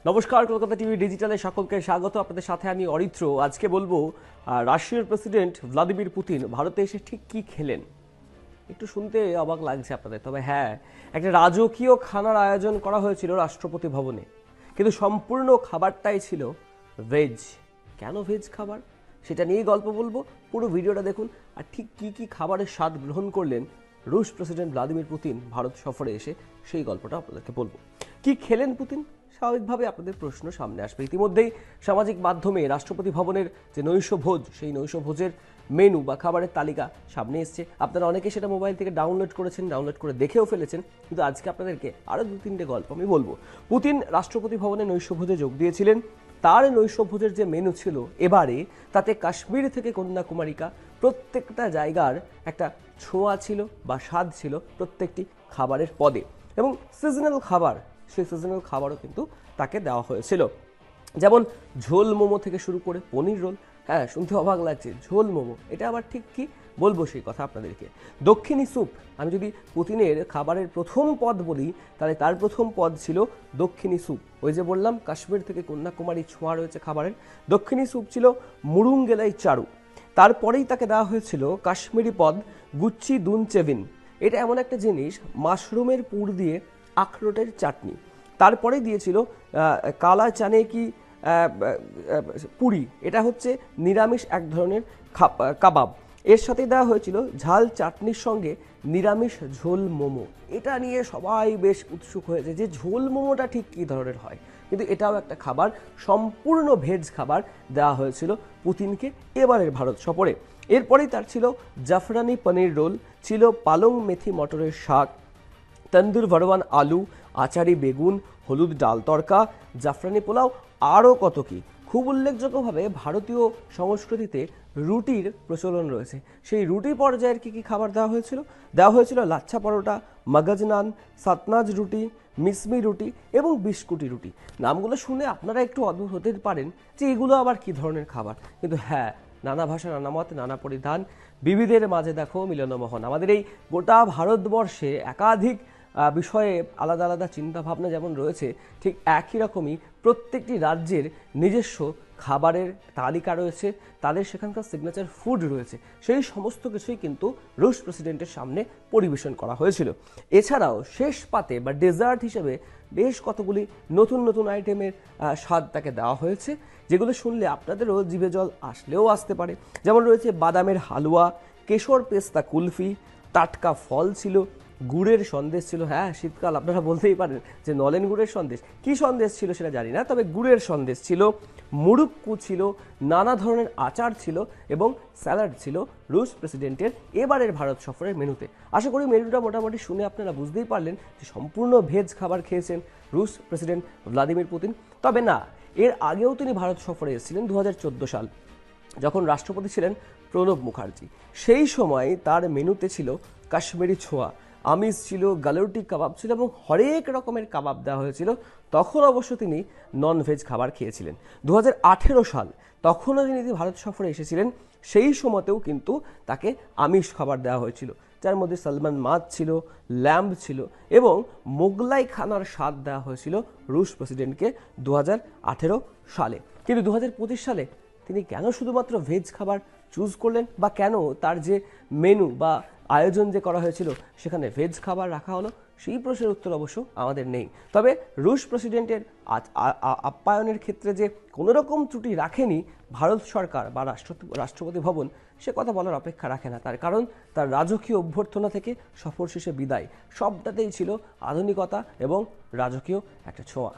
নমস্কার, কলকাতা টিভি ডিজিটালে সকলকে স্বাগত। আপনাদের সাথে আমি অরিত্র। আজকে বলবো রাশিয়ার প্রেসিডেন্ট ভ্লাদিমির পুতিন ভারতে এসে ঠিক কি খেলেন। একটু শুনতে অবাক লাগছে আপনাদের, তবে হ্যাঁ, একটা রাজকীয় খানার আয়োজন করা হয়েছিল রাষ্ট্রপতি ভবনে, কিন্তু সম্পূর্ণ খাবারটাই ছিল ভেজ। কেন ভেজ খাবার, সেটা নিয়েই গল্প বলবো। পুরো ভিডিওটা দেখুন। আর ঠিক কি কি খাবারের স্বাদ গ্রহণ করলেন রুশ প্রেসিডেন্ট ভ্লাদিমির পুতিন ভারত সফরে এসে, সেই গল্পটা আপনাদেরকে বলবো। কি খেলেন পুতিন, স্বাভাবিকভাবে আপনাদের প্রশ্ন সামনে আসবে। ইতিমধ্যেই সামাজিক মাধ্যমে রাষ্ট্রপতি ভবনের যে নৈশভোজ, সেই নৈশভোজের মেনু বা খাবারের তালিকা সামনে এসছে। আপনারা অনেকে সেটা মোবাইল থেকে ডাউনলোড করেছেন, ডাউনলোড করে দেখেও ফেলেছেন, কিন্তু আজকে আপনাদেরকে আরও দু তিনটে গল্প আমি বলবো। পুতিন রাষ্ট্রপতি ভবনে নৈশভোজে যোগ দিয়েছিলেন। তার নৈশভোজের যে মেনু ছিল এবারে, তাতে কাশ্মীর থেকে কন্যাকুমারিকা প্রত্যেকটা জায়গার একটা ছোঁয়া ছিল বা স্বাদ ছিল প্রত্যেকটি খাবারের পদে, এবং সিজনাল খাবার, সেই সিজনাল খাবারও কিন্তু তাকে দেওয়া হয়েছিল। যেমন ঝোল মোমো থেকে শুরু করে পনির রোল। হ্যাঁ, শুনতে অবাক লাগছে, ঝোল মোমো, এটা আবার ঠিক কি বলবো সেই কথা আপনাদেরকে। দক্ষিণী স্যুপ, আমি যদি পুতিনের খাবারের প্রথম পদ বলি, তাহলে তার প্রথম পদ ছিল দক্ষিণী স্যুপ। ওই যে বললাম কাশ্মীর থেকে কন্যাকুমারী ছোঁয়া রয়েছে খাবারের। দক্ষিণী স্যুপ ছিল মুরুঙ্গেলাই চারু। তারপরেই তাকে দেওয়া হয়েছিল কাশ্মীরি পদ গুচ্চি দুন চেভিন। এটা এমন একটা জিনিস, মাশরুমের পুর দিয়ে আখরোটের চাটনি। তারপরে দিয়েছিল কালা চানে কি পুরি, এটা হচ্ছে নিরামিষ এক ধরনের কাবাব। এর সাথে দেওয়া হয়েছিল ঝাল চাটনির সঙ্গে নিরামিষ ঝোল মোমো। এটা নিয়ে সবাই বেশ উৎসুক হয়েছে যে ঝোল মোমোটা ঠিক কী ধরনের হয়, কিন্তু এটাও একটা খাবার, সম্পূর্ণ ভেজ খাবার দেওয়া হয়েছিল পুতিনকে এবারের ভারত সফরে। এরপরেই তার ছিল জাফরানি পনির রোল, ছিল পালং মেথি মটরের শাক, তন্দুর ভরওয়ান আলু, আচারি বেগুন, হলুদ ডাল তড়কা, জাফরানি পোলাও, আরও কত কি। খুব উল্লেখযোগ্যভাবে ভারতীয় সংস্কৃতিতে রুটির প্রচলন রয়েছে। সেই রুটি পর্যায়ের কী কী খাবার দেওয়া হয়েছিল? দেওয়া হয়েছিল লাচ্ছা পরোটা, মগজ নান, সাতনাজ রুটি, মিসমি রুটি এবং বিস্কুটি রুটি। নামগুলো শুনে আপনারা একটু অদ্ভুত হতে পারেন যে এগুলো আবার কী ধরনের খাবার, কিন্তু হ্যাঁ, নানা ভাষা, নানা মত, নানা পরিধান, বিবিধের মাঝে দেখো মিলনমোহন। আমাদের এই গোটা ভারতবর্ষে একাধিক বিষয়ে আলাদা আলাদা চিন্তাভাবনা যেমন রয়েছে, ঠিক একই রকমই প্রত্যেকটি রাজ্যের নিজস্ব খাবারের তালিকা রয়েছে, তাদের সেখানকার সিগনেচার ফুড রয়েছে। সেই সমস্ত কিছুই কিন্তু রুশ প্রেসিডেন্টের সামনে পরিবেশন করা হয়েছিল। এছাড়াও শেষ পাতে বা ডেজার্ট হিসেবে বেশ কতগুলি নতুন নতুন আইটেমের স্বাদ তাকে দেওয়া হয়েছে, যেগুলো শুনলে আপনাদেরও জিভে জল আসলেও আসতে পারে। যেমন রয়েছে বাদামের হালুয়া, কেশর পেস্তা কুলফি, টাটকা ফল ছিল, গুড়ের সন্দেশ ছিল। হ্যাঁ, শীতকাল, আপনারা বলতেই পারেন যে নলেন গুড়ের সন্দেশ। কী সন্দেশ ছিল সেটা জানি না, তবে গুড়ের সন্দেশ ছিল, মুড়ুক্কু ছিল, নানা ধরনের আচার ছিল এবং স্যালাড ছিল রুশ প্রেসিডেন্টের এবারের ভারত সফরের মেনুতে। আশা করি মেনুটা মোটামুটি শুনে আপনারা বুঝতেই পারলেন যে সম্পূর্ণ ভেজ খাবার খেয়েছেন রুশ প্রেসিডেন্ট ভ্লাদিমির পুতিন। তবে না, এর আগেও তিনি ভারত সফরে এসেছিলেন 2014 সাল, যখন রাষ্ট্রপতি ছিলেন প্রণব মুখার্জি। সেই সময় তার মেনুতে ছিল কাশ্মীরি ছোঁয়া, আমিষ ছিল, গালুটি কাবাব ছিল এবং হরেক রকমের কাবাব দেওয়া হয়েছিল। তখন অবশ্য তিনি নন ভেজ খাবার খেয়েছিলেন। 2018 সাল, তখনও তিনি ভারত সফরে এসেছিলেন, সেই সময়তেও কিন্তু তাকে আমিষ খাবার দেওয়া হয়েছিল, যার মধ্যে সালমান মাছ ছিল, ল্যাম্ব ছিল এবং মোগলাই খানার স্বাদ দেওয়া হয়েছিল রুশ প্রেসিডেন্টকে 2018 সালে। কিন্তু 2025 সালে তিনি কেন শুধুমাত্র ভেজ খাবার চুজ করলেন, বা কেন তার যে মেনু বা আয়োজন যে করা হয়েছিল সেখানে ভেজ খাবার রাখা হলো, সেই প্রশ্নের উত্তর অবশ্য আমাদের নেই। তবে রুশ প্রেসিডেন্টের আপ্যায়নের ক্ষেত্রে যে কোনো রকম ত্রুটি রাখেনি ভারত সরকার বা রাষ্ট্রপতি ভবন, সে কথা বলার অপেক্ষা রাখে না। তার কারণ তার রাজকীয় অভ্যর্থনা থেকে সফর শেষে বিদায়, সবটাতেই ছিল আধুনিকতা এবং রাজকীয় একটা ছোঁয়া।